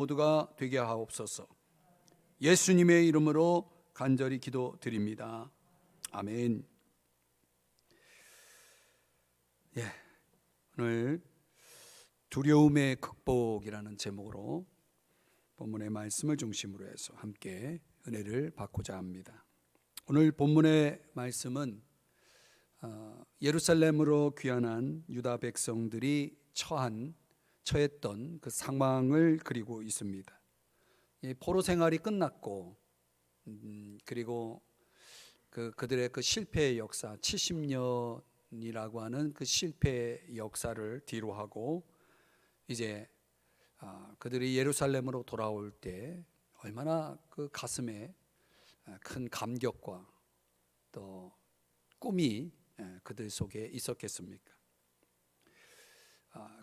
모두가 되게 하옵소서. 예수님의 이름으로 간절히 기도드립니다. 아멘. 오늘 두려움의 극복이라는 제목으로 본문의 말씀을 중심으로 해서 함께 은혜를 받고자 합니다. 오늘 본문의 말씀은 예루살렘으로 귀환한 유다 백성들이 처했던 그 상황을 그리고 있습니다. 포로 생활이 끝났고 그리고 그들의 그 실패의 역사 70년이라고 하는 그 실패의 역사를 뒤로하고 이제 그들이 예루살렘으로 돌아올 때 얼마나 그 가슴에 큰 감격과 또 꿈이 그들 속에 있었겠습니까?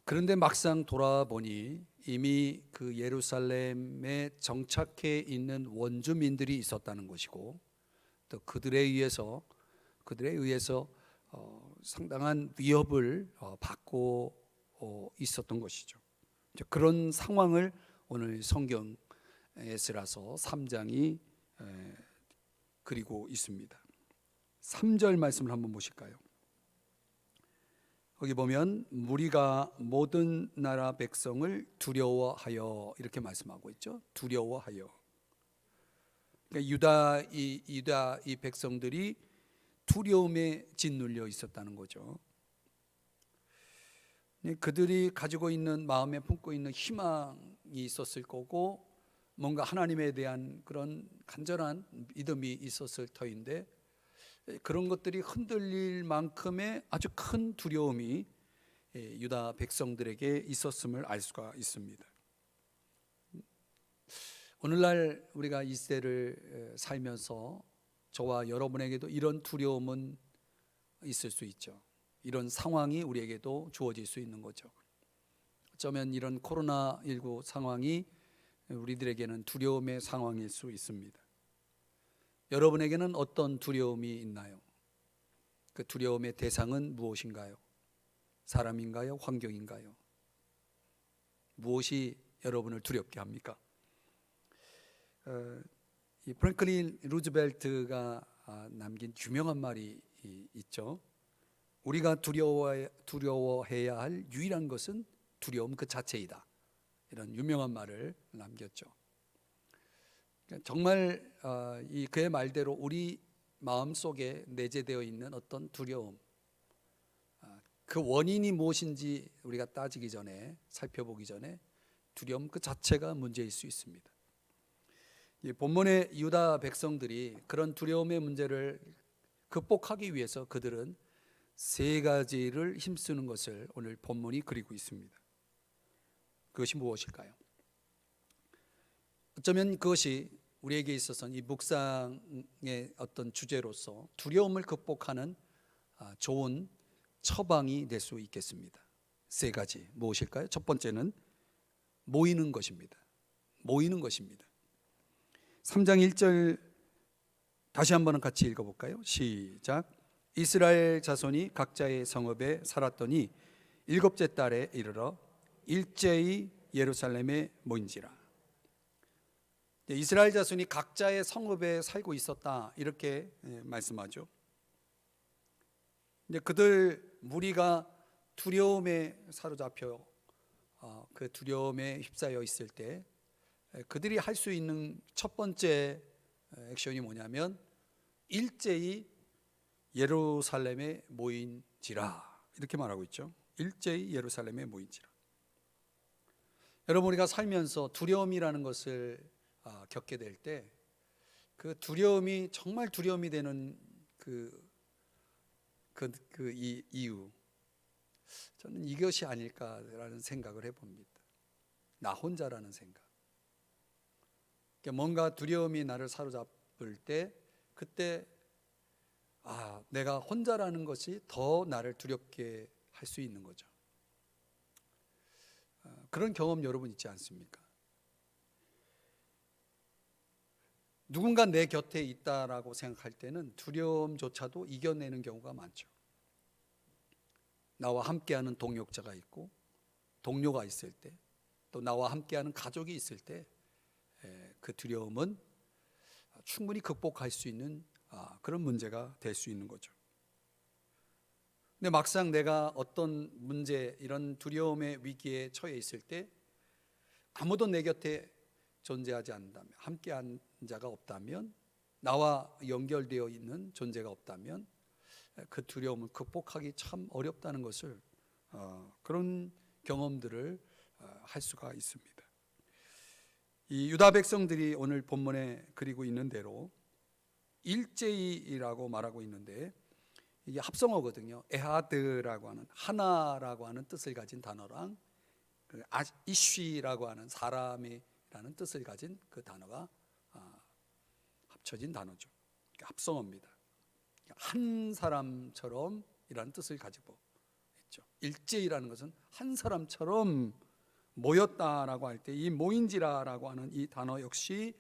그런데 막상 돌아보니 이미 그 예루살렘에 정착해 있는 원주민들이 있었다는 것이고 또 그들에 의해서 상당한 위협을 받고 있었던 것이죠. 그런 상황을 오늘 성경 에스라서 3장이 그리고 있습니다. 3절 말씀을 한번 보실까요? 거기 보면 무리가 모든 나라 백성을 두려워하여 이렇게 말씀하고 있죠. 두려워하여. 그러니까 유다 이 백성들이 두려움에 짓눌려 있었다는 거죠. 그들이 가지고 있는 마음에 품고 있는 희망이 있었을 거고 뭔가 하나님에 대한 그런 간절한 믿음이 있었을 터인데 그런 것들이 흔들릴 만큼의 아주 큰 두려움이 유다 백성들에게 있었음을 알 수가 있습니다. 오늘날 우리가 이 시대를 살면서 저와 여러분에게도 이런 두려움은 있을 수 있죠. 이런 상황이 우리에게도 주어질 수 있는 거죠. 어쩌면 이런 코로나19 상황이 우리들에게는 두려움의 상황일 수 있습니다. 여러분에게는 어떤 두려움이 있나요? 그 두려움의 대상은 무엇인가요? 사람인가요? 환경인가요? 무엇이 여러분을 두렵게 합니까? 이 프랭클린 루즈벨트가 남긴 유명한 말이 있죠. 우리가 두려워해야 할 유일한 것은 두려움 그 자체이다. 이런 유명한 말을 남겼죠. 정말 그의 말대로 우리 마음속에 내재되어 있는 어떤 두려움, 그 원인이 무엇인지 우리가 따지기 전에, 살펴보기 전에 두려움 그 자체가 문제일 수 있습니다. 이 본문의 유다 백성들이 그런 두려움의 문제를 극복하기 위해서 그들은 세 가지를 힘쓰는 것을 오늘 본문이 그리고 있습니다. 그것이 무엇일까요? 어쩌면 그것이 우리에게 있어서는 이 묵상의 어떤 주제로서 두려움을 극복하는 좋은 처방이 될 수 있겠습니다. 세 가지 무엇일까요? 첫 번째는 모이는 것입니다. 모이는 것입니다. 3장 1절 다시 한번 같이 읽어볼까요? 시작. 이스라엘 자손이 각자의 성읍에 살았더니 일곱째 달에 이르러 일제히 예루살렘에 모인지라. 이스라엘 자손이 각자의 성읍에 살고 있었다 이렇게 말씀하죠. 이제 그들 무리가 두려움에 사로잡혀 그 두려움에 휩싸여 있을 때 그들이 할 수 있는 첫 번째 액션이 뭐냐면 일제히 예루살렘에 모인지라 이렇게 말하고 있죠. 일제히 예루살렘에 모인지라. 여러분 우리가 살면서 두려움이라는 것을 겪게 될 때 그 두려움이 정말 두려움이 되는 이유, 저는 이것이 아닐까라는 생각을 해봅니다. 나 혼자라는 생각. 뭔가 두려움이 나를 사로잡을 때 그때 내가 혼자라는 것이 더 나를 두렵게 할 수 있는 거죠. 그런 경험 여러분 있지 않습니까? 누군가 내 곁에 있다라고 생각할 때는 두려움조차도 이겨내는 경우가 많죠. 나와 함께하는 동역자가 있고 동료가 있을 때 또 나와 함께하는 가족이 있을 때 그 두려움은 충분히 극복할 수 있는 그런 문제가 될 수 있는 거죠. 근데 막상 내가 어떤 문제, 이런 두려움의 위기에 처해 있을 때 아무도 내 곁에 존재하지 않는다면, 함께한 자가 없다면, 나와 연결되어 있는 존재가 없다면 그 두려움을 극복하기 참 어렵다는 것을 그런 경험들을 할 수가 있습니다. 이 유다 백성들이 오늘 본문에 그리고 있는 대로 일제이라고 말하고 있는데, 이게 합성어거든요. 에하드라고 하는, 하나라고 하는 뜻을 가진 단어랑 이쉬라고 하는 사람이라는 뜻을 가진 그 단어가 합쳐진 단어죠. 합성어입니다. 한 사람처럼 이라는 뜻을 가지고 있죠. 일제이라는 것은 한 사람처럼 모였다라고 할 때 이 모인지라라고 하는 이 단어 역시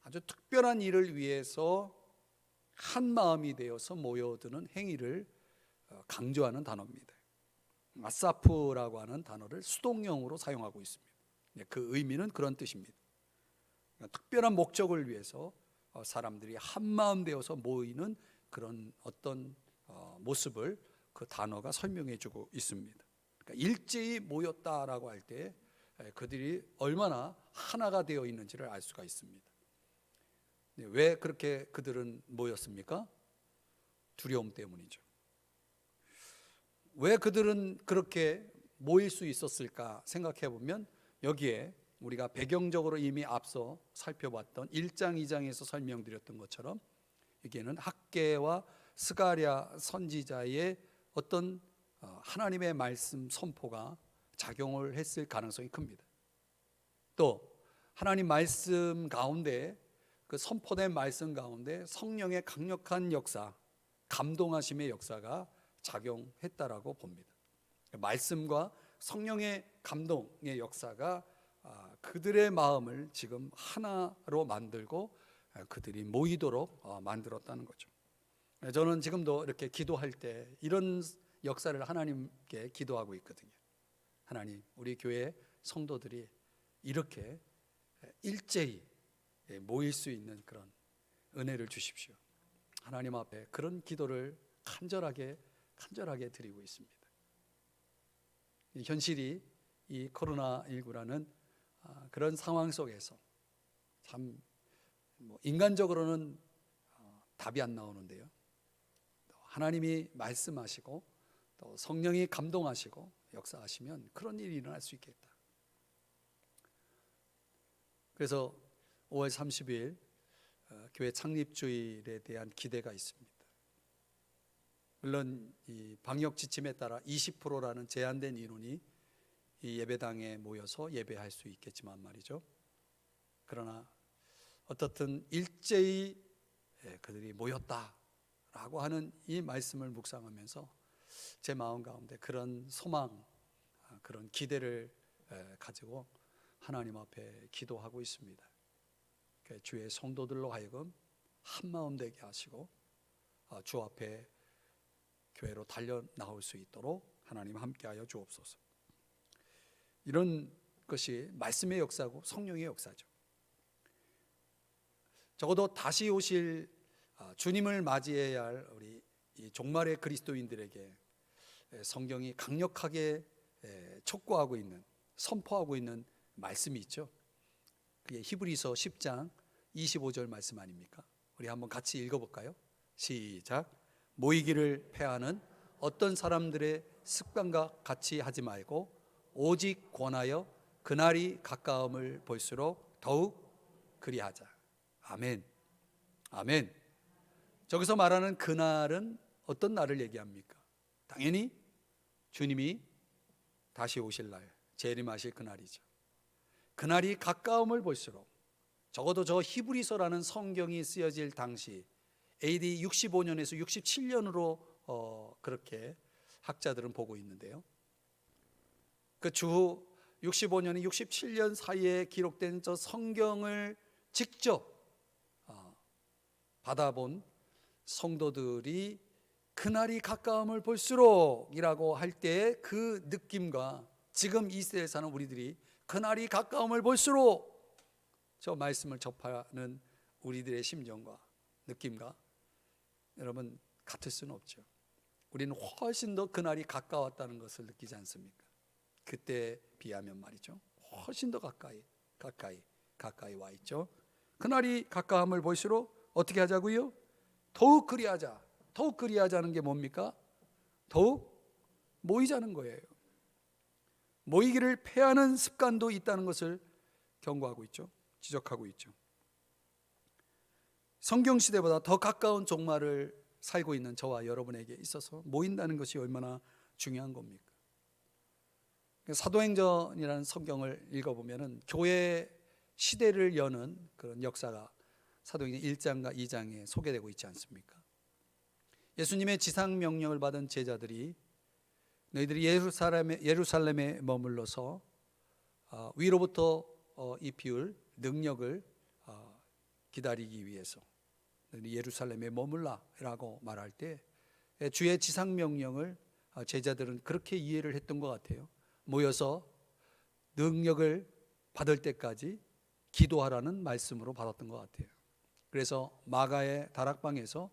아주 특별한 일을 위해서 한 마음이 되어서 모여드는 행위를 강조하는 단어입니다. 아사프라고 하는 단어를 수동형으로 사용하고 있습니다. 그 의미는 그런 뜻입니다. 그러니까 특별한 목적을 위해서 사람들이 한 마음 되어서 모이는 그런 어떤 모습을 그 단어가 설명해 주고 있습니다. 그러니까 일제히 모였다라고 할 때 그들이 얼마나 하나가 되어 있는지를 알 수가 있습니다. 왜 그렇게 그들은 모였습니까? 두려움 때문이죠. 왜 그들은 그렇게 모일 수 있었을까 생각해 보면, 여기에 우리가 배경적으로 이미 앞서 살펴봤던 1장 2장에서 설명드렸던 것처럼 여기에는 학개와 스가랴 선지자의 어떤 하나님의 말씀 선포가 작용을 했을 가능성이 큽니다. 또 하나님 말씀 가운데, 그 선포된 말씀 가운데 성령의 강력한 역사, 감동하심의 역사가 작용했다라고 봅니다. 말씀과 성령의 감동의 역사가 그들의 마음을 지금 하나로 만들고 그들이 모이도록 만들었다는 거죠. 저는 지금도 이렇게 기도할 때 이런 역사를 하나님께 기도하고 있거든요. 하나님, 우리 교회 성도들이 이렇게 일제히 모일 수 있는 그런 은혜를 주십시오. 하나님 앞에 그런 기도를 간절하게 드리고 있습니다. 이 현실이 이 코로나19라는 그런 상황 속에서 참 인간적으로는 답이 안 나오는데요, 하나님이 말씀하시고 또 성령이 감동하시고 역사하시면 그런 일이 일어날 수 있겠다. 그래서 5월 30일 교회 창립주일에 대한 기대가 있습니다. 물론 이 방역 지침에 따라 20%라는 제한된 인원이 이 예배당에 모여서 예배할 수 있겠지만 말이죠. 그러나 어떻든 일제히 그들이 모였다라고 하는 이 말씀을 묵상하면서 제 마음 가운데 그런 소망, 그런 기대를 가지고 하나님 앞에 기도하고 있습니다. 주의 성도들로 하여금 한 마음 되게 하시고 주 앞에 교회로 달려 나올 수 있도록 하나님 함께하여 주옵소서. 이런 것이 말씀의 역사고 성령의 역사죠. 적어도 다시 오실 주님을 맞이해야 할 우리 이 종말의 그리스도인들에게 성경이 강력하게 촉구하고 있는, 선포하고 있는 말씀이 있죠. 그게 히브리서 10장 25절 말씀 아닙니까? 우리 한번 같이 읽어볼까요? 시작. 모이기를 패하는 어떤 사람들의 습관과 같이 하지 말고 오직 권하여 그날이 가까움을 볼수록 더욱 그리하자. 아멘. 아멘. 저기서 말하는 그날은 어떤 날을 얘기합니까? 당연히 주님이 다시 오실 날, 재림하실 그날이죠. 그날이 가까움을 볼수록, 적어도 저 히브리서라는 성경이 쓰여질 당시 AD 65년에서 67년으로 그렇게 학자들은 보고 있는데요, 그 주 65년에 67년 사이에 기록된 저 성경을 직접 받아본 성도들이 그날이 가까움을 볼수록 이라고 할 때 그 느낌과 지금 이 시대에 사는 우리들이 그날이 가까움을 볼수록 저 말씀을 접하는 우리들의 심정과 느낌과 여러분 같을 수는 없죠. 우리는 훨씬 더 그날이 가까웠다는 것을 느끼지 않습니까? 그때에 비하면 말이죠. 훨씬 더 가까이 와 있죠. 그날이 가까움을 볼수록 어떻게 하자고요? 더욱 그리하자. 더욱 그리하자는 게 뭡니까? 더욱 모이자는 거예요. 모이기를 패하는 습관도 있다는 것을 경고하고 있죠. 지적하고 있죠. 성경 시대보다 더 가까운 종말을 살고 있는 저와 여러분에게 있어서 모인다는 것이 얼마나 중요한 겁니까? 사도행전이라는 성경을 읽어보면 교회 시대를 여는 그런 역사가 사도행전 1장과 2장에 소개되고 있지 않습니까? 예수님의 지상 명령을 받은 제자들이 너희들이 예루살렘에 머물러서 위로부터 입히울 능력을 기다리기 위해서 예루살렘에 머물라라고 말할 때 주의 지상 명령을 제자들은 그렇게 이해를 했던 것 같아요. 모여서 능력을 받을 때까지 기도하라는 말씀으로 받았던 것 같아요. 그래서 마가의 다락방에서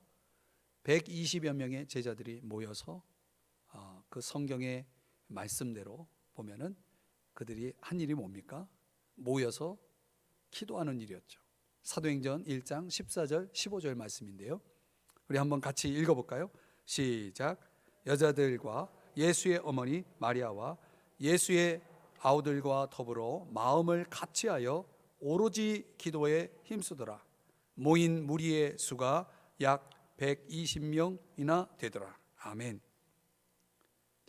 120여 명의 제자들이 모여서 그 성경의 말씀대로 보면은 그들이 한 일이 뭡니까? 모여서 기도하는 일이었죠. 사도행전 1장 14절 15절 말씀인데요, 우리 한번 같이 읽어볼까요? 시작. 여자들과 예수의 어머니 마리아와 예수의 아우들과 더불어 마음을 같이하여 오로지 기도에 힘쓰더라. 모인 무리의 수가 약 120명이나 되더라. 아멘.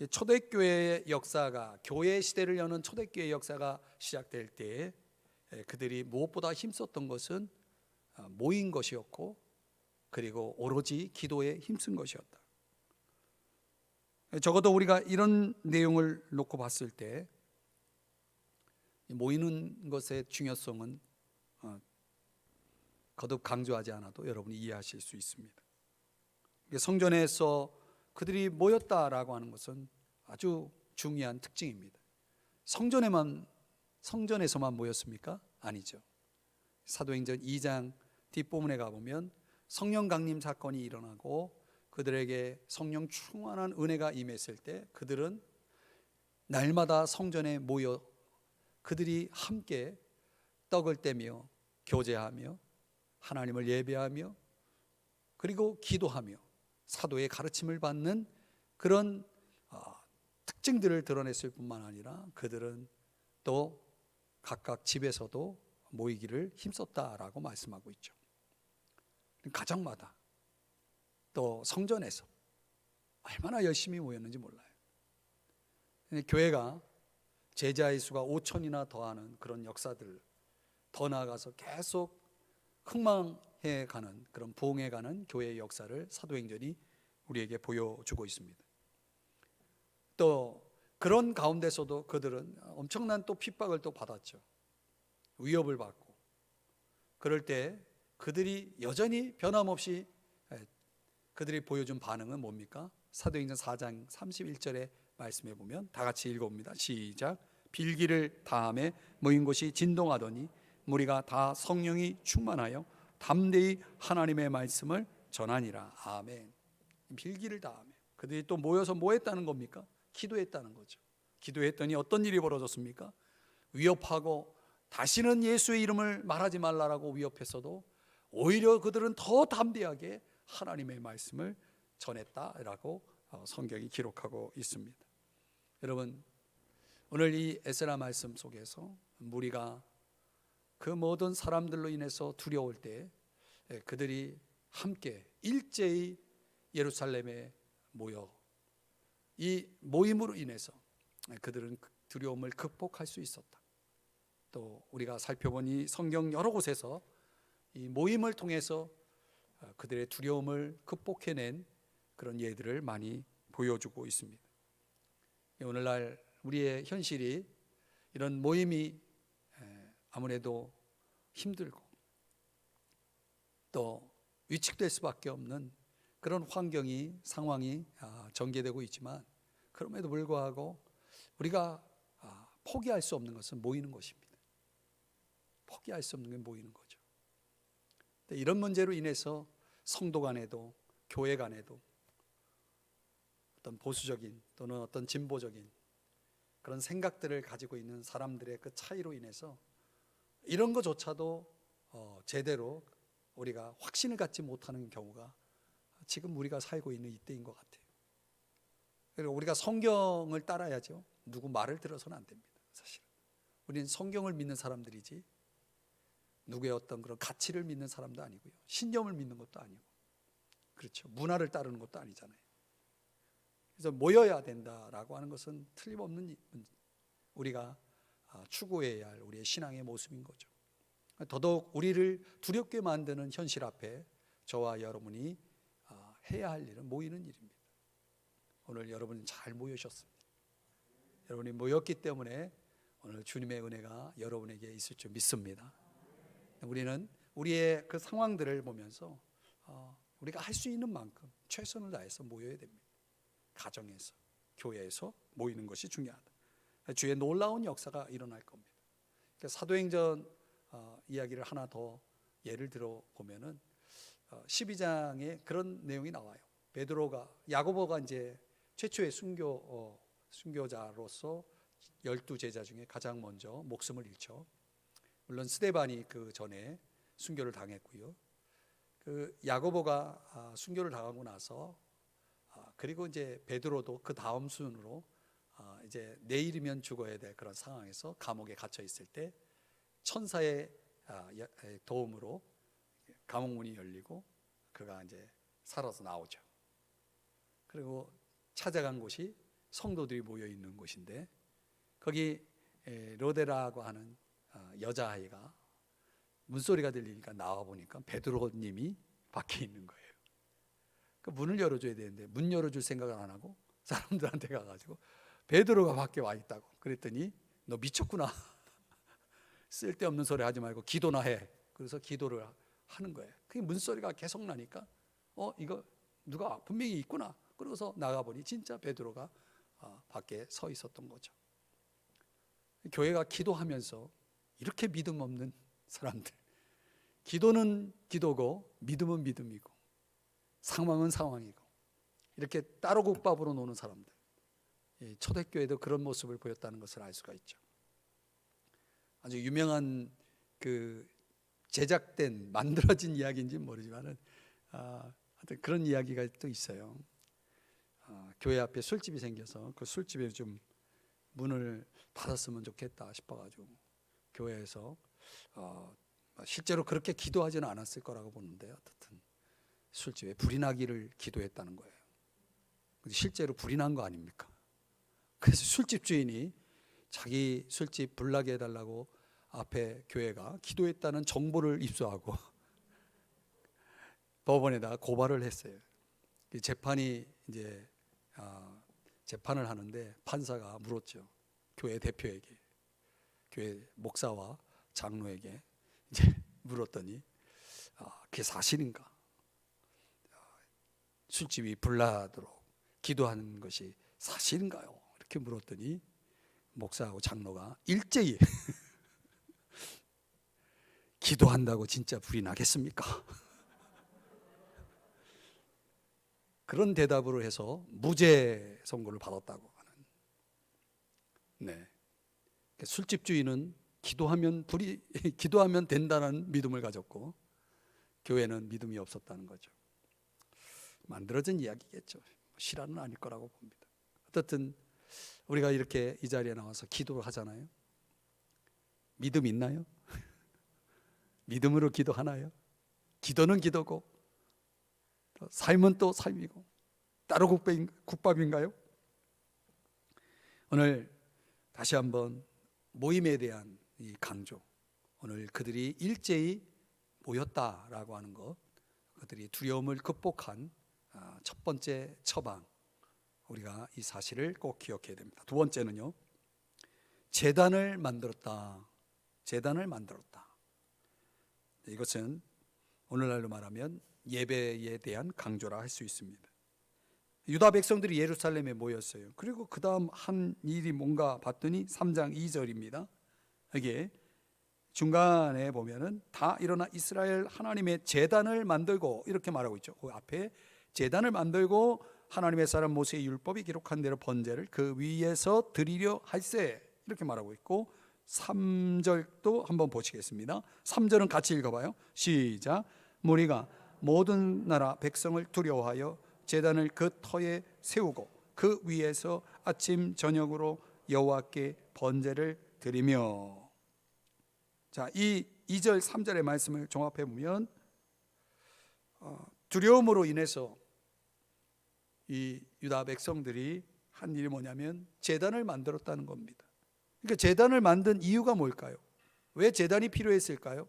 초대교회의 역사가, 교회 시대를 여는 초대교회의 역사가 시작될 때 그들이 무엇보다 힘썼던 것은 모인 것이었고, 그리고 오로지 기도에 힘쓴 것이었다. 적어도 우리가 이런 내용을 놓고 봤을 때 모이는 것의 중요성은 거듭 강조하지 않아도 여러분이 이해하실 수 있습니다. 성전에서 그들이 모였다라고 하는 것은 아주 중요한 특징입니다. 성전에서만 모였습니까? 아니죠. 사도행전 2장 뒷부분에 가보면 성령 강림 사건이 일어나고 그들에게 성령 충만한 은혜가 임했을 때 그들은 날마다 성전에 모여 그들이 함께 떡을 떼며 교제하며 하나님을 예배하며 그리고 기도하며 사도의 가르침을 받는 그런 특징들을 드러냈을 뿐만 아니라 그들은 또 각각 집에서도 모이기를 힘썼다라고 말씀하고 있죠. 가정마다 또 성전에서 얼마나 열심히 모였는지 몰라요. 교회가 제자의 수가 5천이나 더하는 그런 역사들, 더 나아가서 계속 흥망해가는, 그런 부흥해가는 교회의 역사를 사도행전이 우리에게 보여주고 있습니다. 또 그런 가운데서도 그들은 엄청난 또 핍박을 또 받았죠. 위협을 받고. 그럴 때 그들이 여전히 변함없이 그들이 보여준 반응은 뭡니까? 사도행전 4장 31절의 말씀해 보면 다 같이 읽어봅니다. 시작. 빌기를 다함에 모인 곳이 진동하더니 무리가 다 성령이 충만하여 담대히 하나님의 말씀을 전하니라. 아멘. 빌기를 다함에 그들이 또 모여서 뭐 했다는 겁니까? 기도했다는 거죠. 기도했더니 어떤 일이 벌어졌습니까? 위협하고 다시는 예수의 이름을 말하지 말라라고 위협했어도 오히려 그들은 더 담대하게 하나님의 말씀을 전했다라고 성경이 기록하고 있습니다. 여러분, 오늘 이 에스라 말씀 속에서 무리가 그 모든 사람들로 인해서 두려울 때 그들이 함께 일제히 예루살렘에 모여 이 모임으로 인해서 그들은 두려움을 극복할 수 있었다. 또 우리가 살펴보니 성경 여러 곳에서 이 모임을 통해서 그들의 두려움을 극복해낸 그런 예들을 많이 보여주고 있습니다. 오늘날 우리의 현실이 이런 모임이 아무래도 힘들고 또 위축될 수밖에 없는 그런 상황이 전개되고 있지만 그럼에도 불구하고 우리가 포기할 수 없는 것은 모이는 것입니다. 포기할 수 없는 게 모이는 거죠. 이런 문제로 인해서 성도 간에도 교회 간에도 어떤 보수적인 또는 어떤 진보적인 그런 생각들을 가지고 있는 사람들의 그 차이로 인해서 이런 것조차도 제대로 우리가 확신을 갖지 못하는 경우가 지금 우리가 살고 있는 이때인 것 같아요. 그리고 우리가 성경을 따라야죠. 누구 말을 들어서는 안 됩니다. 사실은 우리는 성경을 믿는 사람들이지 누구의 어떤 그런 가치를 믿는 사람도 아니고요, 신념을 믿는 것도 아니고, 그렇죠, 문화를 따르는 것도 아니잖아요. 그래서 모여야 된다라고 하는 것은 틀림없는 우리가 추구해야 할 우리의 신앙의 모습인 거죠. 더더욱 우리를 두렵게 만드는 현실 앞에 저와 여러분이 해야 할 일은 모이는 일입니다. 오늘 여러분 잘 모이셨습니다. 여러분이 모였기 때문에 오늘 주님의 은혜가 여러분에게 있을 줄 믿습니다. 우리는 우리의 그 상황들을 보면서 우리가 할 수 있는 만큼 최선을 다해서 모여야 됩니다. 가정에서, 교회에서 모이는 것이 중요하다. 주의 놀라운 역사가 일어날 겁니다. 사도행전 이야기를 하나 더 예를 들어 보면은 12장에 그런 내용이 나와요. 베드로가, 야고보가 이제 최초의 순교자로서 12제자 중에 가장 먼저 목숨을 잃죠. 물론 스데반이 그 전에 순교를 당했고요. 그 야고보가 순교를 당하고 나서 그리고 이제 베드로도 그 다음 순으로 이제 내일이면 죽어야 될 그런 상황에서 감옥에 갇혀 있을 때 천사의 도움으로 감옥문이 열리고 그가 이제 살아서 나오죠. 그리고 찾아간 곳이 성도들이 모여 있는 곳인데 거기 로데라고 하는 여자아이가 문소리가 들리니까 나와 보니까 베드로님이 밖에 있는 거예요. 그 문을 열어줘야 되는데 문 열어줄 생각을 안 하고 사람들한테 가가지고 베드로가 밖에 와 있다고. 그랬더니 너 미쳤구나. 쓸데없는 소리 하지 말고 기도나 해. 그래서 기도를 하는 거예요. 그게 문소리가 계속 나니까 이거 누가 분명히 있구나. 그러고서 나가보니 진짜 베드로가 밖에 서 있었던 거죠. 교회가 기도하면서 이렇게 믿음 없는 사람들, 기도는 기도고 믿음은 믿음이고 상황은 상황이고 이렇게 따로 국밥으로 노는 사람들, 초대교회도 그런 모습을 보였다는 것을 알 수가 있죠. 아주 유명한 그 제작된 만들어진 이야기인지는 모르지만은 하여튼 그런 이야기가 또 있어요. 교회 앞에 술집이 생겨서 그 술집에 좀 문을 닫았으면 좋겠다 싶어가지고 교회에서 실제로 그렇게 기도하지는 않았을 거라고 보는데 어쨌든 술집에 불이 나기를 기도했다는 거예요. 근데 실제로 불이 난 거 아닙니까? 그래서 술집 주인이 자기 술집 불나게 해달라고 앞에 교회가 기도했다는 정보를 입수하고 법원에다 고발을 했어요. 재판이 이제 재판을 하는데 판사가 물었죠. 교회 대표에게, 교회 목사와 장로에게 이제 물었더니 그게 사실인가? 술집이 불나도록 기도하는 것이 사실인가요? 이렇게 물었더니 목사하고 장로가 일제히 기도한다고 진짜 불이 나겠습니까? 그런 대답으로 해서 무죄 선고를 받았다고 하는. 네. 술집 주인은 기도하면 된다는 믿음을 가졌고 교회는 믿음이 없었다는 거죠. 만들어진 이야기겠죠. 실화는 아닐 거라고 봅니다. 어쨌든 우리가 이렇게 이 자리에 나와서 기도를 하잖아요. 믿음 있나요? 믿음으로 기도하나요? 기도는 기도고 삶은 또 삶이고 따로 국밥인가요? 오늘 다시 한번 모임에 대한 이 강조, 오늘 그들이 일제히 모였다라고 하는 것, 그들이 두려움을 극복한 첫 번째 처방, 우리가 이 사실을 꼭 기억해야 됩니다. 두 번째는요, 제단을 만들었다. 제단을 만들었다. 이것은 오늘날로 말하면 예배에 대한 강조라 할 수 있습니다. 유다 백성들이 예루살렘에 모였어요. 그리고 그 다음 한 일이 뭔가 봤더니 3장 2절입니다. 이게 중간에 보면은 다 일어나 이스라엘 하나님의 제단을 만들고 이렇게 말하고 있죠. 그 앞에 제단을 만들고 하나님의 사람 모세의 율법이 기록한 대로 번제를 그 위에서 드리려 할세 이렇게 말하고 있고 3절도 한번 보시겠습니다. 3절은 같이 읽어봐요. 시작. 무리가 모든 나라 백성을 두려워하여 제단을 그 터에 세우고 그 위에서 아침 저녁으로 여호와께 번제를 드리며. 자, 이 2절 3절의 말씀을 종합해 보면 두려움으로 인해서 이 유다 백성들이 한 일이 뭐냐면 제단을 만들었다는 겁니다. 그러니까 제단을 만든 이유가 뭘까요? 왜 제단이 필요했을까요?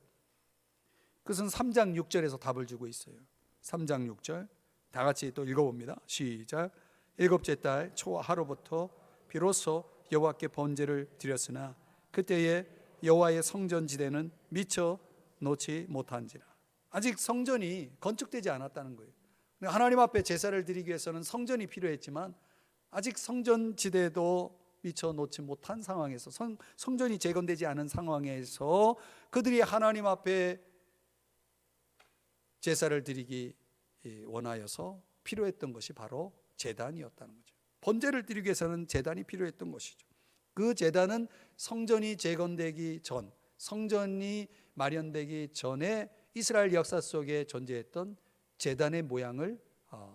그것은 3장 6절에서 답을 주고 있어요. 3장 6절 다 같이 또 읽어봅니다. 시작. 일곱째 달 초 하루부터 비로소 여호와께 번제를 드렸으나 그때에 여호와의 성전지대는 미처 놓지 못한지라. 아직 성전이 건축되지 않았다는 거예요. 하나님 앞에 제사를 드리기 위해서는 성전이 필요했지만 아직 성전지대도 미처 놓지 못한 상황에서 성전이 재건되지 않은 상황에서 그들이 하나님 앞에 제사를 드리기 원하여서 필요했던 것이 바로 제단이었다는 거죠. 번제를 드리기 위해서는 제단이 필요했던 것이죠. 그 제단은 성전이 재건되기 전, 성전이 마련되기 전에 이스라엘 역사 속에 존재했던 제단의 모양을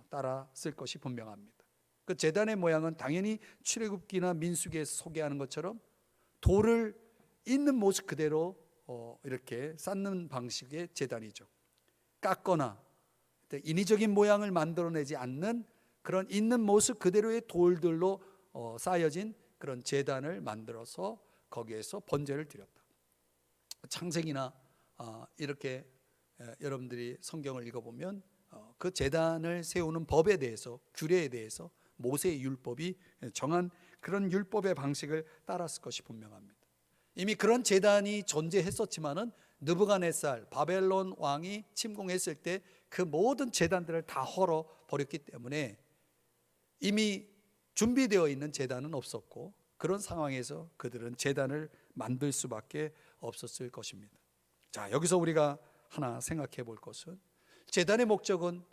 따라 쓸 것이 분명합니다. 그 제단의 모양은 당연히 출애굽기나 민수기에서 소개하는 것처럼 돌을 있는 모습 그대로 이렇게 쌓는 방식의 제단이죠. 깎거나 인위적인 모양을 만들어내지 않는 그런 있는 모습 그대로의 돌들로 쌓여진 그런 제단을 만들어서 거기에서 번제를 드렸다. 창세기나 이렇게 여러분들이 성경을 읽어보면 그 제단을 세우는 법에 대해서, 규례에 대해서 모세의 율법이 정한 그런 율법의 방식을 따랐을 것이 분명합니다. 이미 그런 제단이 존재했었지만은 느부갓네살 바벨론 왕이 침공했을 때 그 모든 제단들을 다 헐어 버렸기 때문에 이미 준비되어 있는 제단은 없었고 그런 상황에서 그들은 제단을 만들 수밖에 없었을 것입니다. 자, 여기서 우리가 하나 생각해 볼 것은 제단의 목적은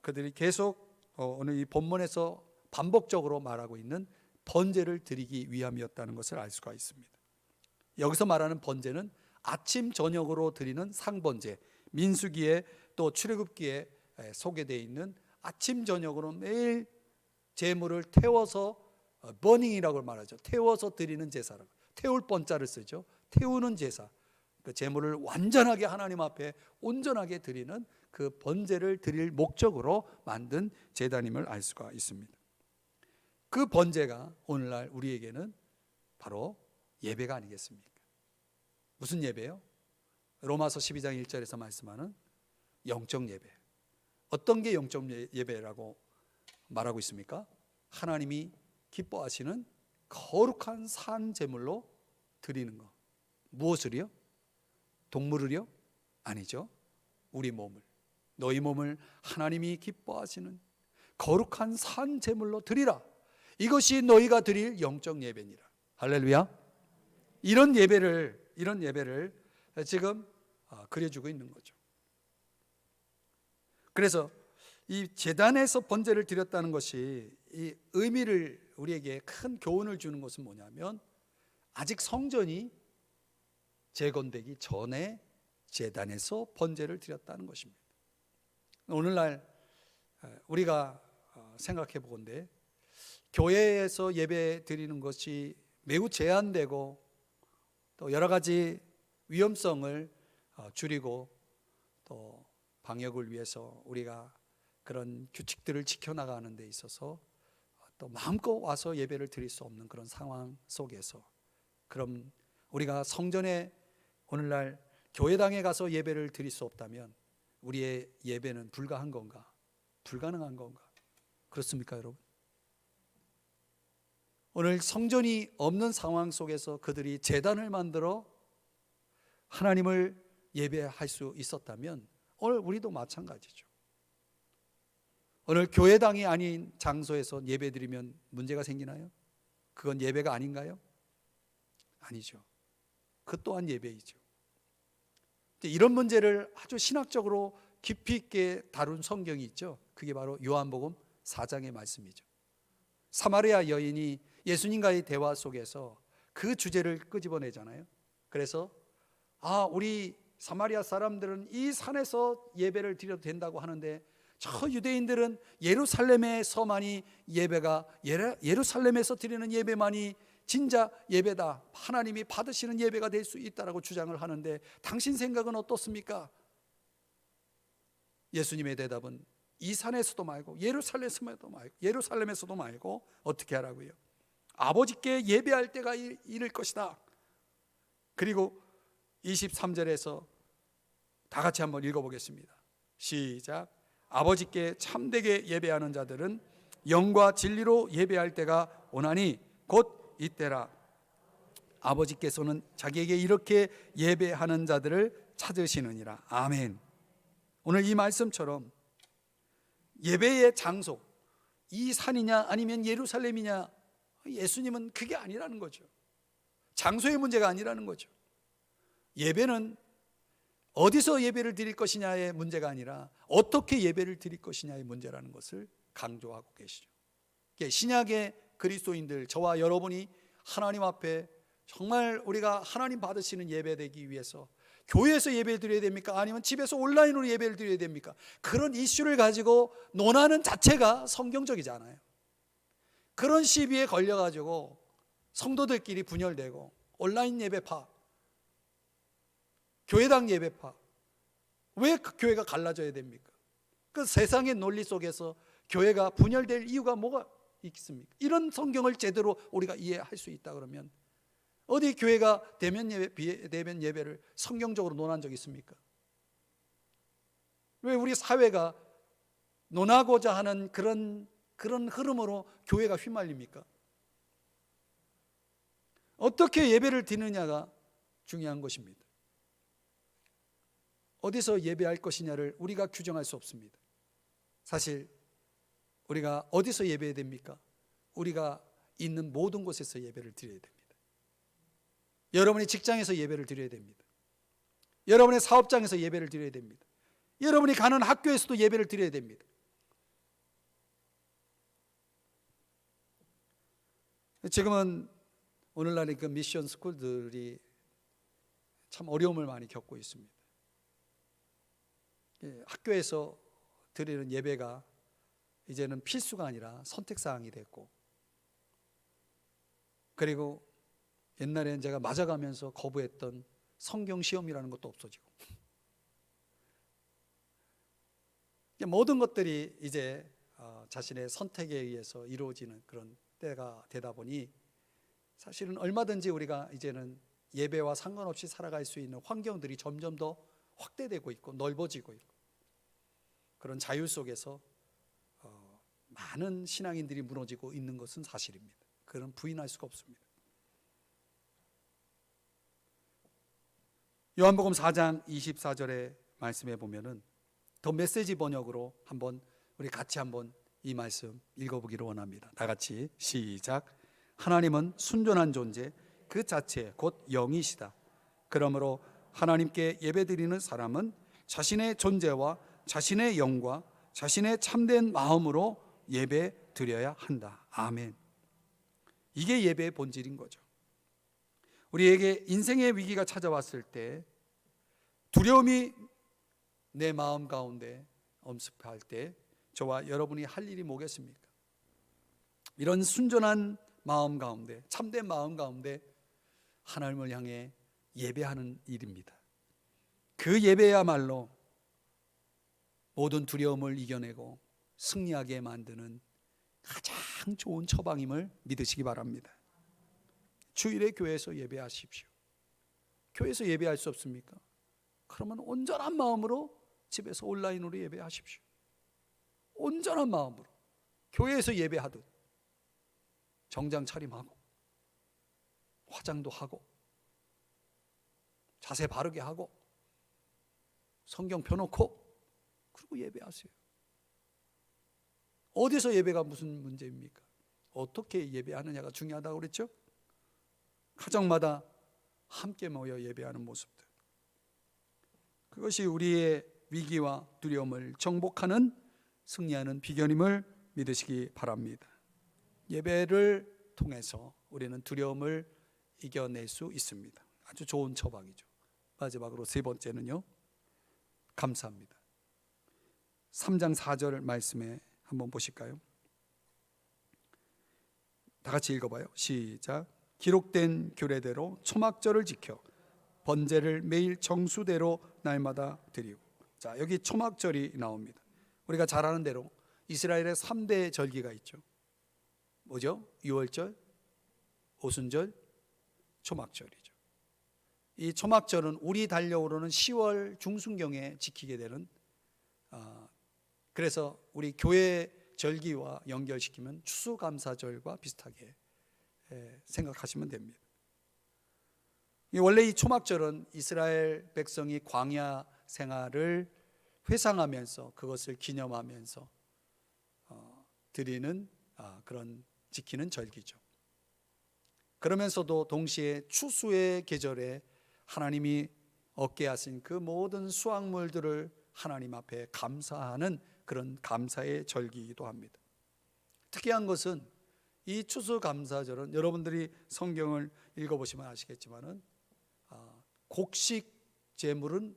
그들이 계속 오늘 이 본문에서 반복적으로 말하고 있는 번제를 드리기 위함이었다는 것을 알 수가 있습니다. 여기서 말하는 번제는 아침 저녁으로 드리는 상번제, 민수기에 또 출애굽기에 소개되어 있는 아침 저녁으로 매일 제물을 태워서 버닝이라고 말하죠. 태워서 드리는 제사라고. 태울 번자를 쓰죠. 태우는 제사. 그 제물을 완전하게 하나님 앞에 온전하게 드리는 그 번제를 드릴 목적으로 만든 제단임을 알 수가 있습니다. 그 번제가 오늘날 우리에게는 바로 예배가 아니겠습니까? 무슨 예배요? 로마서 12장 1절에서 말씀하는 영적 예배. 어떤 게 영적 예배라고 말하고 있습니까? 하나님이 기뻐하시는 거룩한 산 제물로 드리는 것. 무엇을요? 동물을요? 아니죠. 우리 몸을, 너희 몸을 하나님이 기뻐하시는 거룩한 산 제물로 드리라. 이것이 너희가 드릴 영적 예배니라. 할렐루야. 이런 예배를 지금 그려주고 있는 거죠. 그래서 이 제단에서 번제를 드렸다는 것이 이 의미를 우리에게 큰 교훈을 주는 것은 뭐냐면 아직 성전이 재건되기 전에 제단에서 번제를 드렸다는 것입니다. 오늘날 우리가 생각해 보건대 교회에서 예배 드리는 것이 매우 제한되고 또 여러 가지 위험성을 줄이고 또 방역을 위해서 우리가 그런 규칙들을 지켜나가는 데 있어서 또 마음껏 와서 예배를 드릴 수 없는 그런 상황 속에서 그럼 우리가 성전에 오늘날 교회당에 가서 예배를 드릴 수 없다면 우리의 예배는 불가한 건가? 불가능한 건가? 그렇습니까, 여러분? 오늘 성전이 없는 상황 속에서 그들이 제단을 만들어 하나님을 예배할 수 있었다면 오늘 우리도 마찬가지죠. 오늘 교회당이 아닌 장소에서 예배드리면 문제가 생기나요? 그건 예배가 아닌가요? 아니죠. 그 또한 예배이죠. 이런 문제를 아주 신학적으로 깊이 있게 다룬 성경이 있죠. 그게 바로 요한복음 4장의 말씀이죠. 사마리아 여인이 예수님과의 대화 속에서 그 주제를 끄집어내잖아요. 그래서 우리 사마리아 사람들은 이 산에서 예배를 드려도 된다고 하는데 저 유대인들은 예루살렘에서만이 예배가 예루살렘에서 드리는 예배만이 진짜 예배다, 하나님이 받으시는 예배가 될 수 있다라고 주장을 하는데 당신 생각은 어떻습니까? 예수님의 대답은 이 산에서도 말고 예루살렘에서도 말고 어떻게 하라고요? 아버지께 예배할 때가 이를 것이다. 그리고 23절에서 다 같이 한번 읽어보겠습니다. 시작. 아버지께 참되게 예배하는 자들은 영과 진리로 예배할 때가 오나니 곧 이때라. 아버지께서는 자기에게 이렇게 예배하는 자들을 찾으시느니라. 아멘. 오늘 이 말씀처럼 예배의 장소, 이 산이냐 아니면 예루살렘이냐, 예수님은 그게 아니라는 거죠. 장소의 문제가 아니라는 거죠. 예배는 어디서 예배를 드릴 것이냐의 문제가 아니라 어떻게 예배를 드릴 것이냐의 문제라는 것을 강조하고 계시죠. 신약의 그리스도인들, 저와 여러분이 하나님 앞에 정말 우리가 하나님 받으시는 예배 되기 위해서 교회에서 예배를 드려야 됩니까? 아니면 집에서 온라인으로 예배를 드려야 됩니까? 그런 이슈를 가지고 논하는 자체가 성경적이지 않아요. 그런 시비에 걸려가지고 성도들끼리 분열되고 온라인 예배파, 교회당 예배파, 왜 그 교회가 갈라져야 됩니까? 그 세상의 논리 속에서 교회가 분열될 이유가 뭐가 있습니까? 이런 성경을 제대로 우리가 이해할 수 있다 그러면 어디 교회가 대면 예배를 성경적으로 논한 적이 있습니까? 왜 우리 사회가 논하고자 하는 그런 흐름으로 교회가 휘말립니까? 어떻게 예배를 드리느냐가 중요한 것입니다. 어디서 예배할 것이냐를 우리가 규정할 수 없습니다. 사실 우리가 어디서 예배해야 됩니까? 우리가 있는 모든 곳에서 예배를 드려야 됩니다. 여러분이 직장에서 예배를 드려야 됩니다. 여러분의 사업장에서 예배를 드려야 됩니다. 여러분이 가는 학교에서도 예배를 드려야 됩니다. 지금은 오늘날의 그 미션 스쿨들이 참 어려움을 많이 겪고 있습니다. 학교에서 드리는 예배가 이제는 필수가 아니라 선택사항이 됐고, 그리고 옛날에는 제가 맞아가면서 거부했던 성경 시험이라는 것도 없어지고, 모든 것들이 이제 자신의 선택에 의해서 이루어지는 그런 때가 되다 보니 사실은 얼마든지 우리가 이제는 예배와 상관없이 살아갈 수 있는 환경들이 점점 더 확대되고 있고 넓어지고 있고, 그런 자유 속에서 많은 신앙인들이 무너지고 있는 것은 사실입니다. 그건 부인할 수가 없습니다. 요한복음 4장 24절의 말씀에 보면은 더 메시지 번역으로 우리 같이 한번 이 말씀 읽어보기를 원합니다. 다 같이 시작. 하나님은 순전한 존재 그 자체 곧 영이시다. 그러므로 하나님께 예배드리는 사람은 자신의 존재와 자신의 영과 자신의 참된 마음으로 예배 드려야 한다. 아멘. 이게 예배의 본질인 거죠. 우리에게 인생의 위기가 찾아왔을 때, 두려움이 내 마음 가운데 엄습할 때 저와 여러분이 할 일이 뭐겠습니까? 이런 순전한 마음 가운데, 참된 마음 가운데 하나님을 향해 예배하는 일입니다. 그 예배야말로 모든 두려움을 이겨내고 승리하게 만드는 가장 좋은 처방임을 믿으시기 바랍니다. 주일에 교회에서 예배하십시오. 교회에서 예배할 수 없습니까? 그러면 온전한 마음으로 집에서 온라인으로 예배하십시오. 온전한 마음으로 교회에서 예배하듯 정장 차림하고 화장도 하고 자세 바르게 하고 성경 펴놓고 그리고 예배하세요. 어디서 예배가 무슨 문제입니까? 어떻게 예배하느냐가 중요하다고 그랬죠? 가정마다 함께 모여 예배하는 모습들, 그것이 우리의 위기와 두려움을 정복하는, 승리하는 비결임을 믿으시기 바랍니다. 예배를 통해서 우리는 두려움을 이겨낼 수 있습니다. 아주 좋은 처방이죠. 마지막으로 세 번째는요, 감사합니다. 3장 4절 말씀에 한번 보실까요? 다 같이 읽어봐요. 시작. 기록된 규례대로 초막절을 지켜 번제를 매일 정수대로 날마다 드리고. 자, 여기 초막절이 나옵니다. 우리가 잘 아는 대로 이스라엘의 3대 절기가 있죠. 뭐죠? 유월절, 오순절, 초막절이죠. 이 초막절은 우리 달려오르는 10월 중순경에 지키게 되는, 그래서 우리 교회 절기와 연결시키면 추수감사절과 비슷하게 생각하시면 됩니다. 원래 이 초막절은 이스라엘 백성이 광야 생활을 회상하면서 그것을 기념하면서 드리는 그런 지키는 절기죠. 그러면서도 동시에 추수의 계절에 하나님이 얻게 하신 그 모든 수확물들을 하나님 앞에 감사하는 그런 감사의 절기이기도 합니다. 특이한 것은 이 추수감사절은 여러분들이 성경을 읽어보시면 아시겠지만은 곡식 제물은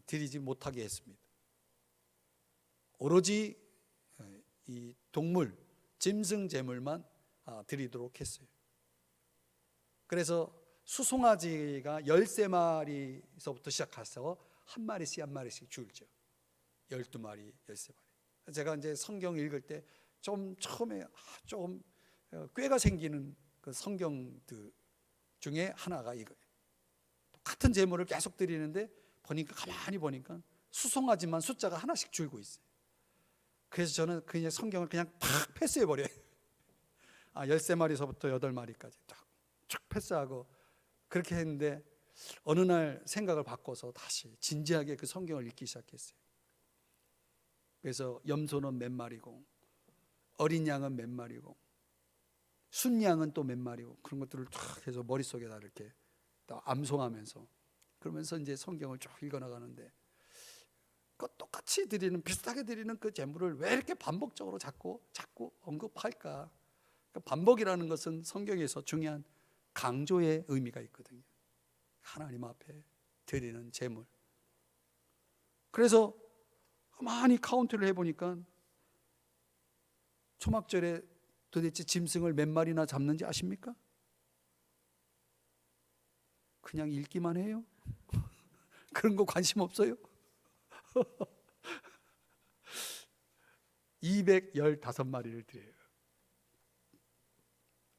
드리지 못하게 했습니다. 오로지 이 동물, 짐승 제물만 드리도록 했어요. 그래서 수송아지가 13마리서부터 시작해서 한 마리씩 한 마리씩 줄죠. 12마리, 13마리. 제가 이제 성경 읽을 때 좀 처음에 좀 꾀가 생기는 그 성경들 중에 하나가 이거예요. 똑같은 제물을 계속 드리는데 가만히 보니까 수송아지만 숫자가 하나씩 줄고 있어요. 그래서 저는 그냥 성경을 그냥 팍 패스해버려요. 13마리서부터 8마리까지 쭉 패스하고 그렇게 했는데, 어느 날 생각을 바꿔서 다시 진지하게 그 성경을 읽기 시작했어요. 그래서 염소는 몇 마리고, 어린 양은 몇 마리고, 순양은 또 몇 마리고, 그런 것들을 쫙 해서 머릿속에다 이렇게 암송하면서, 그러면서 이제 성경을 쭉 읽어나가는데, 그 똑같이 드리는, 비슷하게 드리는 그 제물을 왜 이렇게 반복적으로 자꾸 언급할까? 그러니까 반복이라는 것은 성경에서 중요한 강조의 의미가 있거든요. 하나님 앞에 드리는 제물. 그래서 많이 카운트를 해보니까 초막절에 도대체 짐승을 몇 마리나 잡는지 아십니까? 그냥 읽기만 해요? 그런 거 관심 없어요? 215마리를 드려요.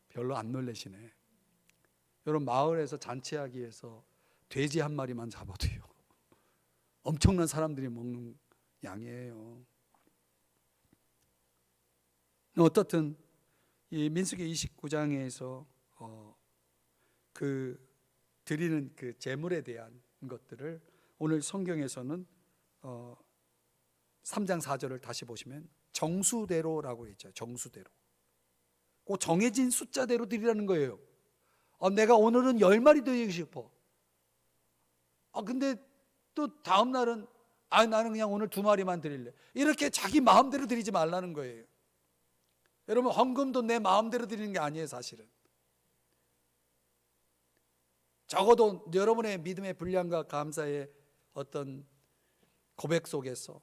별로 안 놀라시네. 여러분, 마을에서 잔치하기 위해서 돼지 한 마리만 잡아도요, 엄청난 사람들이 먹는 양이에요. 어떻든 이 민수기 29장에서 그 드리는 그 제물에 대한 것들을 오늘 성경에서는 3장 4절을 다시 보시면 정수대로라고 했죠. 정수대로. 그 정해진 숫자대로 드리라는 거예요. 내가 오늘은 10마리 드리고 싶어. 근데 또 다음 날은 나는 그냥 오늘 2마리만 드릴래. 이렇게 자기 마음대로 드리지 말라는 거예요. 여러분, 헌금도 내 마음대로 드리는 게 아니에요, 사실은. 적어도 여러분의 믿음의 분량과 감사의 어떤 고백 속에서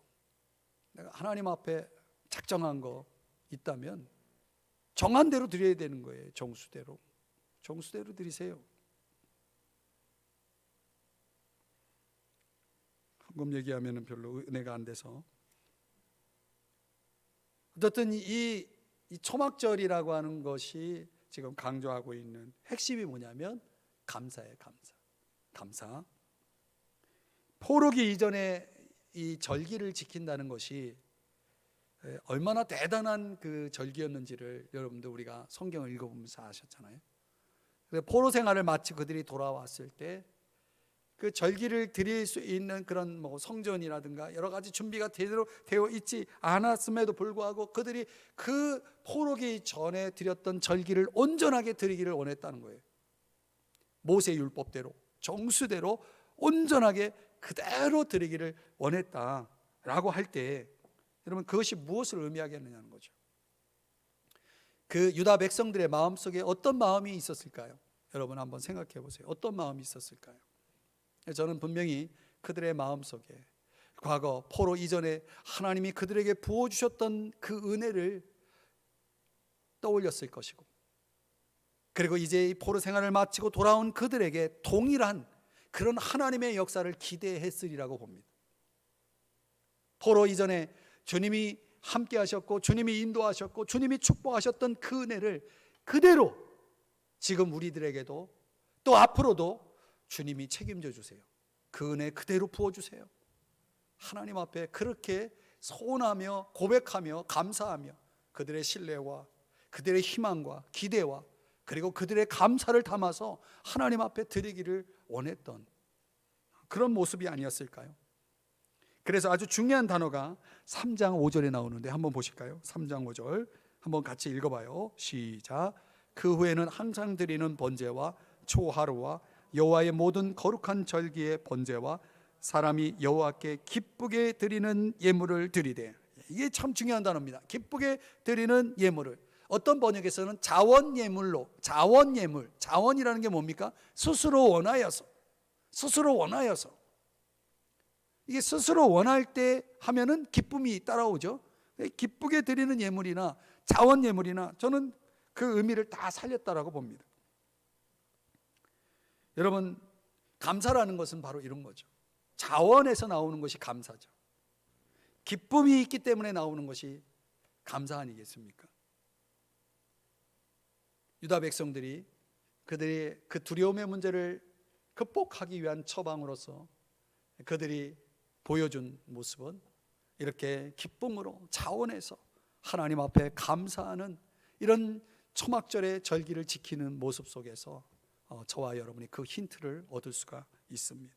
내가 하나님 앞에 작정한 거 있다면 정한 대로 드려야 되는 거예요. 정수대로. 정수대로 드리세요. 헌금 얘기하면 별로 은혜가 안 돼서. 어쨌든 이 초막절이라고 하는 것이 지금 강조하고 있는 핵심이 뭐냐면 감사예요. 감사. 포로기 이전에 이 절기를 지킨다는 것이 얼마나 대단한 그 절기였는지를 여러분들 우리가 성경을 읽어보면서 아셨잖아요. 포로 생활을 마치 그들이 돌아왔을 때 그 절기를 드릴 수 있는 그런 뭐 성전이라든가 여러 가지 준비가 제대로 되어 있지 않았음에도 불구하고 그들이 그 포로기 전에 드렸던 절기를 온전하게 드리기를 원했다는 거예요. 모세 율법대로 정수대로 온전하게 그대로 드리기를 원했다라고 할 때 여러분 그것이 무엇을 의미하겠느냐는 거죠. 그 유다 백성들의 마음속에 어떤 마음이 있었을까요? 여러분 한번 생각해 보세요. 어떤 마음이 있었을까요? 저는 분명히 그들의 마음속에 과거 포로 이전에 하나님이 그들에게 부어주셨던 그 은혜를 떠올렸을 것이고, 그리고 이제 이 포로 생활을 마치고 돌아온 그들에게 동일한 그런 하나님의 역사를 기대했으리라고 봅니다. 포로 이전에 주님이 함께 하셨고 주님이 인도하셨고 주님이 축복하셨던 그 은혜를 그대로 지금 우리들에게도 또 앞으로도 주님이 책임져 주세요. 그 은혜 그대로 부어주세요. 하나님 앞에 그렇게 소원하며 고백하며 감사하며 그들의 신뢰와 그들의 희망과 기대와 그리고 그들의 감사를 담아서 하나님 앞에 드리기를 원했던 그런 모습이 아니었을까요? 그래서 아주 중요한 단어가 3장 5절에 나오는데 한번 보실까요? 3장 5절 한번 같이 읽어봐요. 시작. 그 후에는 항상 드리는 번제와 초하루와 여호와의 모든 거룩한 절기의 번제와 사람이 여호와께 기쁘게 드리는 예물을 드리되, 이게 참 중요한 단어입니다. 기쁘게 드리는 예물을 어떤 번역에서는 자원 예물로, 자원 예물, 자원이라는 게 뭡니까? 스스로 원하여서 이게 스스로 원할 때 하면은 기쁨이 따라오죠. 기쁘게 드리는 예물이나 자원 예물이나 저는 그 의미를 다 살렸다라고 봅니다. 여러분 감사라는 것은 바로 이런 거죠. 자원에서 나오는 것이 감사죠. 기쁨이 있기 때문에 나오는 것이 감사 아니겠습니까? 유다 백성들이 그들의 그 두려움의 문제를 극복하기 위한 처방으로서 그들이 보여준 모습은 이렇게 기쁨으로 자원해서 하나님 앞에 감사하는 이런 초막절의 절기를 지키는 모습 속에서 저와 여러분이 그 힌트를 얻을 수가 있습니다.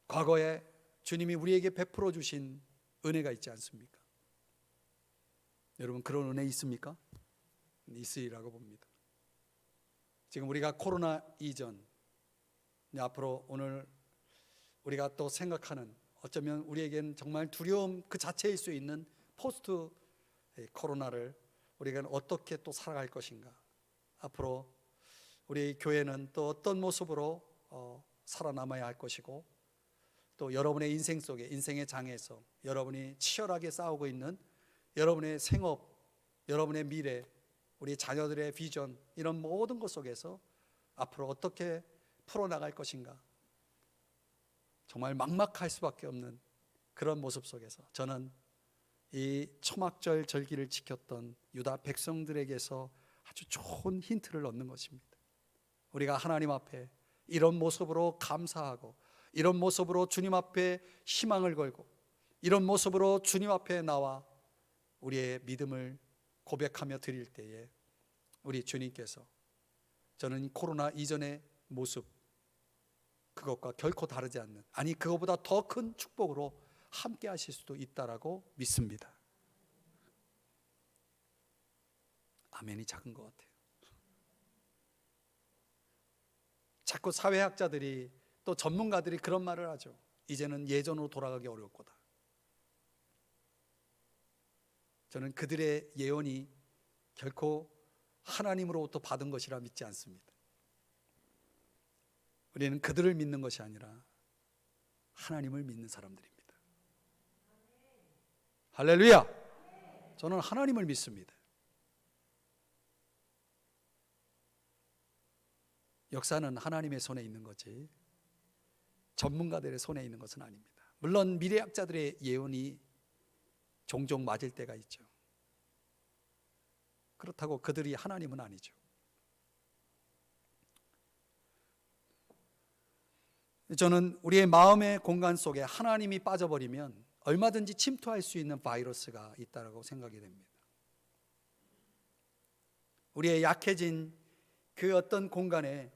과거에 주님이 우리에게 베풀어 주신 은혜가 있지 않습니까? 여러분 그런 은혜 있습니까? 있으리라고 봅니다. 지금 우리가 코로나 이전, 앞으로 오늘 우리가 또 생각하는, 어쩌면 우리에겐 정말 두려움 그 자체일 수 있는 포스트 코로나를 우리가 어떻게 또 살아갈 것인가, 앞으로 우리 교회는 또 어떤 모습으로 살아남아야 할 것이고, 또 여러분의 인생 속에, 인생의 장에서 여러분이 치열하게 싸우고 있는 여러분의 생업, 여러분의 미래, 우리 자녀들의 비전, 이런 모든 것 속에서 앞으로 어떻게 풀어나갈 것인가, 정말 막막할 수밖에 없는 그런 모습 속에서 저는 이 초막절 절기를 지켰던 유다 백성들에게서 아주 좋은 힌트를 얻는 것입니다. 우리가 하나님 앞에 이런 모습으로 감사하고, 이런 모습으로 주님 앞에 희망을 걸고, 이런 모습으로 주님 앞에 나와 우리의 믿음을 고백하며 드릴 때에 우리 주님께서, 저는 코로나 이전의 모습 그것과 결코 다르지 않는, 아니 그것보다 더 큰 축복으로 함께 하실 수도 있다라고 믿습니다. 아멘이 작은 것 같아요. 자꾸 사회학자들이 또 전문가들이 그런 말을 하죠. 이제는 예전으로 돌아가기 어려울 거다. 저는 그들의 예언이 결코 하나님으로부터 받은 것이라 믿지 않습니다. 우리는 그들을 믿는 것이 아니라 하나님을 믿는 사람들입니다. 할렐루야! 저는 하나님을 믿습니다. 역사는 하나님의 손에 있는 거지 전문가들의 손에 있는 것은 아닙니다. 물론 미래학자들의 예언이 종종 맞을 때가 있죠. 그렇다고 그들이 하나님은 아니죠. 저는 우리의 마음의 공간 속에 하나님이 빠져버리면 얼마든지 침투할 수 있는 바이러스가 있다고 생각이 됩니다. 우리의 약해진 그 어떤 공간에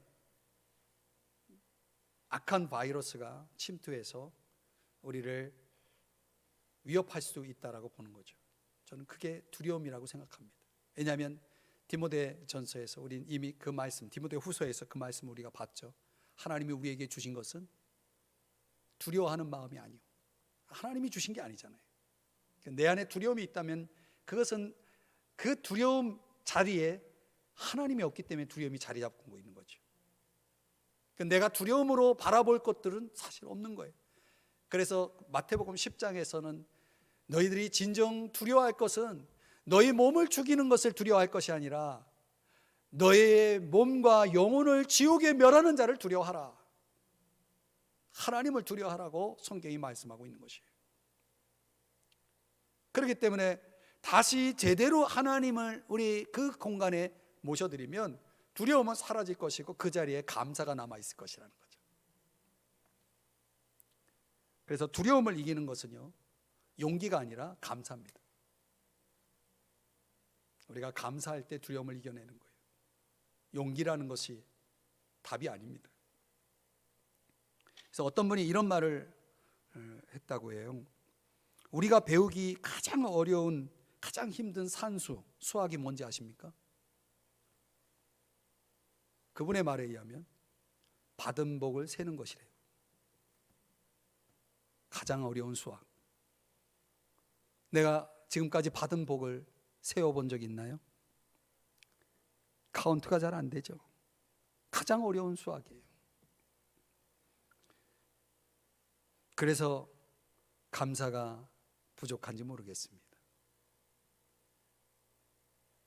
악한 바이러스가 침투해서 우리를 위협할 수 있다라고 보는 거죠. 저는 그게 두려움이라고 생각합니다. 왜냐하면 디모데전서에서 우린 이미 그 말씀, 디모데후서에서 그 말씀을 우리가 봤죠. 하나님이 우리에게 주신 것은 두려워하는 마음이 아니오. 하나님이 주신 게 아니잖아요. 내 안에 두려움이 있다면 그것은 그 두려움 자리에 하나님이 없기 때문에 두려움이 자리 잡고 있는 거죠. 내가 두려움으로 바라볼 것들은 사실 없는 거예요. 그래서 마태복음 10장에서는 너희들이 진정 두려워할 것은 너희 몸을 죽이는 것을 두려워할 것이 아니라 너의 몸과 영혼을 지옥에 멸하는 자를 두려워하라. 하나님을 두려워하라고 성경이 말씀하고 있는 것이에요. 그렇기 때문에 다시 제대로 하나님을 우리 그 공간에 모셔드리면 두려움은 사라질 것이고 그 자리에 감사가 남아있을 것이라는 거죠. 그래서 두려움을 이기는 것은요, 용기가 아니라 감사입니다. 우리가 감사할 때 두려움을 이겨내는 거예요. 용기라는 것이 답이 아닙니다. 그래서 어떤 분이 이런 말을 했다고 해요. 우리가 배우기 가장 어려운, 가장 힘든 산수, 수학이 뭔지 아십니까? 그분의 말에 의하면 받은 복을 세는 것이래요. 가장 어려운 수학. 내가 지금까지 받은 복을 세어본 적 있나요? 카운트가 잘 안 되죠. 가장 어려운 수학이에요. 그래서 감사가 부족한지 모르겠습니다.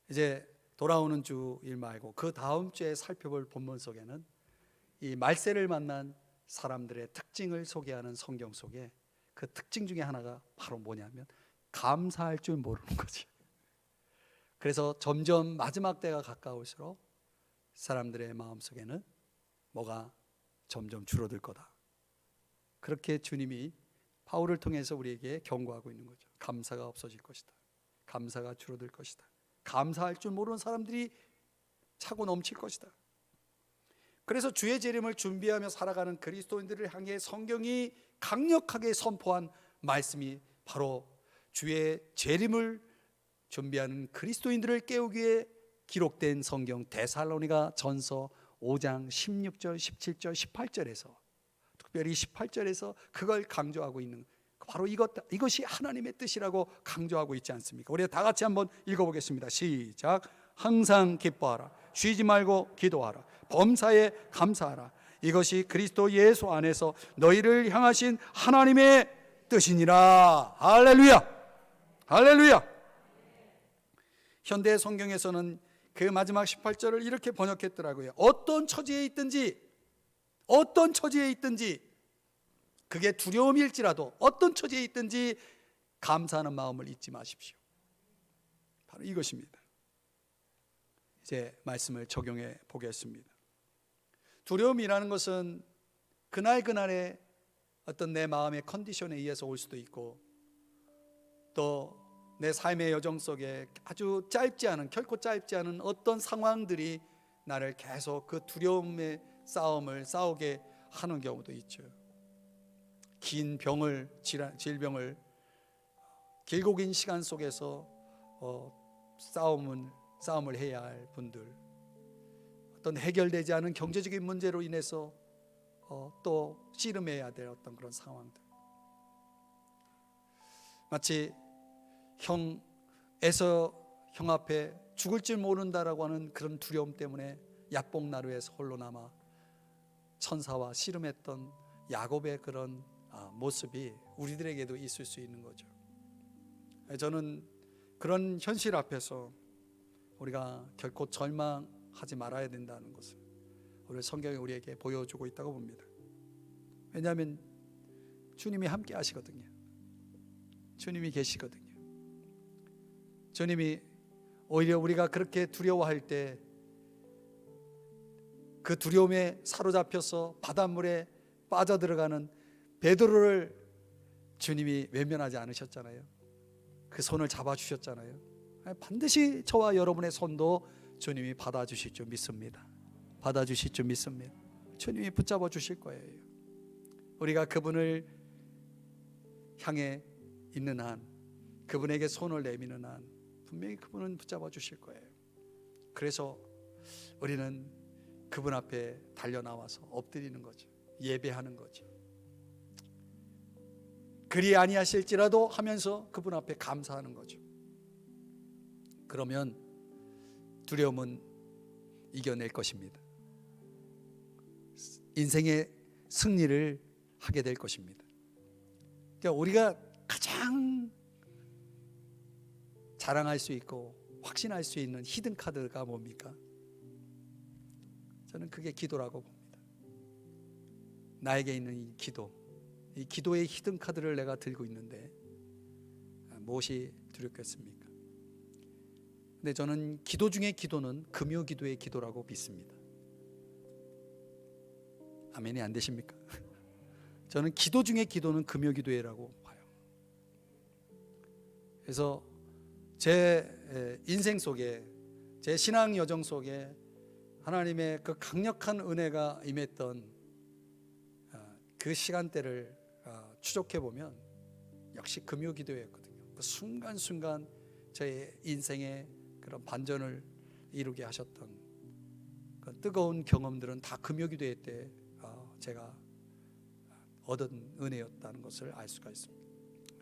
이제 돌아오는 주 일 말고 그 다음 주에 살펴볼 본문 속에는 이 말세를 만난 사람들의 특징을 소개하는 성경 속에 그 특징 중에 하나가 바로 뭐냐면 감사할 줄 모르는 거죠. 그래서 점점 마지막 때가 가까울수록 사람들의 마음속에는 뭐가 점점 줄어들 거다. 그렇게 주님이 바울을 통해서 우리에게 경고하고 있는 거죠. 감사가 없어질 것이다. 감사가 줄어들 것이다. 감사할 줄 모르는 사람들이 차고 넘칠 것이다. 그래서 주의 재림을 준비하며 살아가는 그리스도인들을 향해 성경이 강력하게 선포한 말씀이 바로 주의 재림을 준비하는 그리스도인들을 깨우기 위해 기록된 성경 데살로니가 전서 5장 16절, 17절, 18절에서 특별히 18절에서 그걸 강조하고 있는, 바로 이것이 하나님의 뜻이라고 강조하고 있지 않습니까? 우리 다 같이 한번 읽어보겠습니다. 시작. 항상 기뻐하라. 쉬지 말고 기도하라. 범사에 감사하라. 이것이 그리스도 예수 안에서 너희를 향하신 하나님의 뜻이니라. 할렐루야. 할렐루야. 현대 성경에서는 그 마지막 18절을 이렇게 번역했더라고요. 어떤 처지에 있든지 그게 두려움일지라도 어떤 처지에 있든지 감사하는 마음을 잊지 마십시오. 바로 이것입니다. 이제 말씀을 적용해 보겠습니다. 두려움이라는 것은 그날그날의 어떤 내 마음의 컨디션에 의해서 올 수도 있고 또 내 삶의 여정 속에 아주 결코 짧지 않은 어떤 상황들이 나를 계속 그 두려움의 싸움을 싸우게 하는 경우도 있죠. 긴 질병을 길고 긴 시간 속에서 싸움을 해야 할 분들, 어떤 해결되지 않은 경제적인 문제로 인해서 또 씨름해야 될 어떤 그런 상황들, 마치 에서 형 앞에 죽을 줄 모른다라고 하는 그런 두려움 때문에 야복나루에서 홀로 남아 천사와 씨름했던 야곱의 그런 모습이 우리들에게도 있을 수 있는 거죠. 저는 그런 현실 앞에서 우리가 결코 절망하지 말아야 된다는 것을 오늘 성경이 우리에게 보여주고 있다고 봅니다. 왜냐하면 주님이 함께 하시거든요. 주님이 계시거든요. 주님이 오히려 우리가 그렇게 두려워할 때 그 두려움에 사로잡혀서 바닷물에 빠져들어가는 베드로를 주님이 외면하지 않으셨잖아요. 그 손을 잡아주셨잖아요. 반드시 저와 여러분의 손도 주님이 받아주실 줄 믿습니다. 받아주실 줄 믿습니다. 주님이 붙잡아 주실 거예요. 우리가 그분을 향해 있는 한, 그분에게 손을 내미는 한 분명히 그분은 붙잡아 주실 거예요. 그래서 우리는 그분 앞에 달려나와서 엎드리는 거죠. 예배하는 거죠. 그리 아니하실지라도 하면서 그분 앞에 감사하는 거죠. 그러면 두려움은 이겨낼 것입니다. 인생의 승리를 하게 될 것입니다. 그러니까 우리가 가장 자랑할 수 있고 확신할 수 있는 히든 카드가 뭡니까? 저는 그게 기도라고 봅니다. 나에게 있는 이 기도, 이 기도의 히든 카드를 내가 들고 있는데 무엇이 두렵겠습니까? 근데 저는 기도 중에 기도는 금요 기도의 기도라고 믿습니다. 아멘이 안 되십니까? 저는 기도 중에 기도는 금요 기도라고 봐요. 그래서 제 인생 속에, 제 신앙 여정 속에 하나님의 그 강력한 은혜가 임했던 그 시간대를 추적해 보면 역시 금요 기도였거든요. 그 순간순간 저의 인생의 그런 반전을 이루게 하셨던 그 뜨거운 경험들은 다 금요 기도회 때 제가 얻은 은혜였다는 것을 알 수가 있습니다.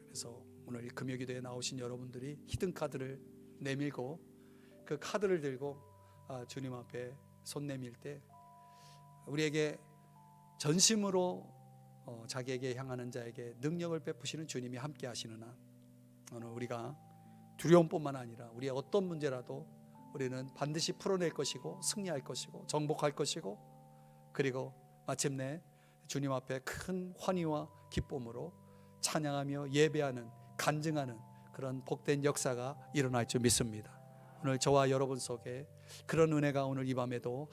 그래서 오늘 이 금요 기도에 나오신 여러분들이 히든 카드를 내밀고 그 카드를 들고 주님 앞에 손 내밀 때 우리에게 전심으로 자기에게 향하는 자에게 능력을 베푸시는 주님이 함께 하시는 한 오늘 우리가 두려움뿐만 아니라 우리의 어떤 문제라도 우리는 반드시 풀어낼 것이고 승리할 것이고 정복할 것이고 그리고 마침내 주님 앞에 큰 환희와 기쁨으로 찬양하며 예배하는 간증하는 그런 복된 역사가 일어날 줄 믿습니다. 오늘 저와 여러분 속에 그런 은혜가 오늘 이 밤에도